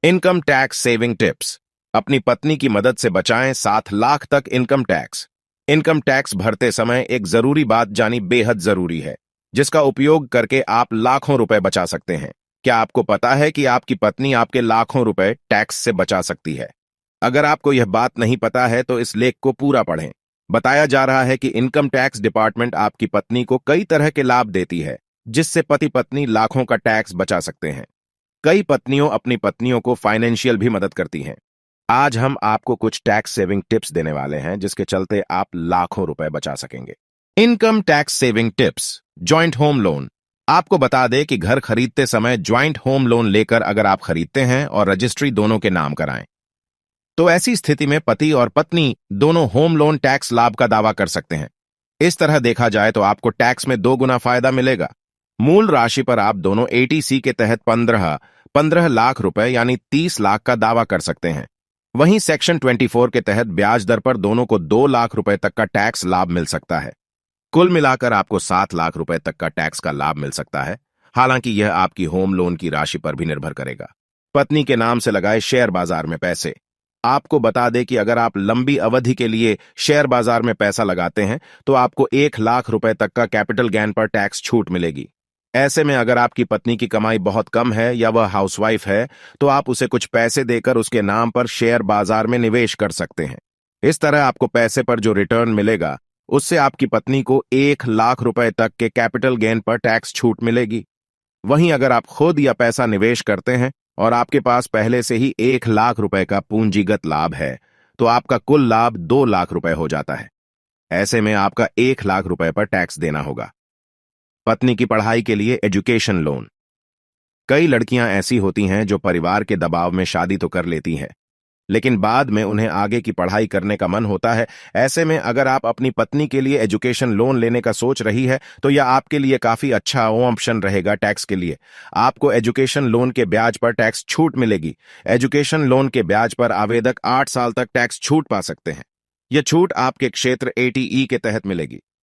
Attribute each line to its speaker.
Speaker 1: Income tax saving tips. अपनी पत्नी की मदद से बचाएं 7 लाख तक इनकम टैक्स। इनकम टैक्स भरते समय एक जरूरी बात जानी बेहद जरूरी है, जिसका उपयोग करके आप लाखों रुपए बचा सकते हैं। क्या आपको पता है कि आपकी पत्नी आपके लाखों रुपए टैक्स से बचा सकती है? अगर आपको यह बात नहीं पता है तो इस लेख को पूरा पढ़ें। बताया जा रहा है कि इनकम टैक्स डिपार्टमेंट आपकी पत्नी को कई तरह के लाभ देती है, जिससे पति पत्नी लाखों का टैक्स बचा सकते हैं। कई पत्नियों अपनी पत्नियों को फाइनेंशियल भी मदद करती हैं। आज हम आपको कुछ टैक्स सेविंग टिप्स देने वाले हैं, जिसके चलते आप लाखों रुपए बचा सकेंगे। Income tax saving tips. Joint home loan. आपको बता दें कि घर खरीदते समय जॉइंट होम लोन लेकर अगर आप खरीदते हैं और रजिस्ट्री दोनों के नाम कराएं, तो ऐसी स्थिति में पति और पत्नी दोनों होम लोन टैक्स लाभ का दावा कर सकते हैं। इस तरह देखा जाए तो आपको टैक्स में 2 गुना फायदा मिलेगा। मूल राशि पर आप दोनों एटीसी के तहत 15 लाख रुपए यानी 30 लाख का दावा कर सकते हैं। वहीं सेक्शन 24 के तहत ब्याज दर पर दोनों को 2 लाख रुपए तक का टैक्स लाभ मिल सकता है। कुल मिलाकर आपको 7 लाख रुपए तक का टैक्स का लाभ मिल सकता है। हालांकि यह आपकी होम लोन की राशि पर भी निर्भर करेगा। पत्नी के नाम से लगाए शेयर बाजार में पैसे। आपको बता दें कि अगर आप लंबी अवधि के लिए शेयर बाजार में पैसा लगाते हैं तो आपको 1 लाख रुपए तक का कैपिटल गेन पर टैक्स छूट मिलेगी। ऐसे में अगर आपकी पत्नी की कमाई बहुत कम है या वह हाउसवाइफ है, तो आप उसे कुछ पैसे देकर उसके नाम पर शेयर बाजार में निवेश कर सकते हैं। इस तरह आपको पैसे पर जो रिटर्न मिलेगा, उससे आपकी पत्नी को 1 लाख रुपए तक के कैपिटल गेन पर टैक्स छूट मिलेगी। वहीं अगर आप खुद या पैसा निवेश करते हैं और आपके पास पहले से ही 1 लाख रुपए का पूंजीगत लाभ है, तो आपका कुल लाभ 2 लाख रुपए हो जाता है। ऐसे में आपका 1 लाख रुपए पर टैक्स देना होगा। पत्नी की पढ़ाई के लिए एजुकेशन लोन। कई लड़कियां ऐसी होती हैं जो परिवार के दबाव में शादी तो कर लेती हैं, लेकिन बाद में उन्हें आगे की पढ़ाई करने का मन होता है। ऐसे में अगर आप अपनी पत्नी के लिए एजुकेशन लोन लेने का सोच रही है, तो यह आपके लिए काफी अच्छा ऑप्शन रहेगा। टैक्स के लिए आपको एजुकेशन लोन के ब्याज पर टैक्स छूट मिलेगी। एजुकेशन लोन के ब्याज पर आवेदक 8 साल तक टैक्स छूट पा सकते हैं। यह छूट आपके क्षेत्र एटीई के तहत मिलेगी।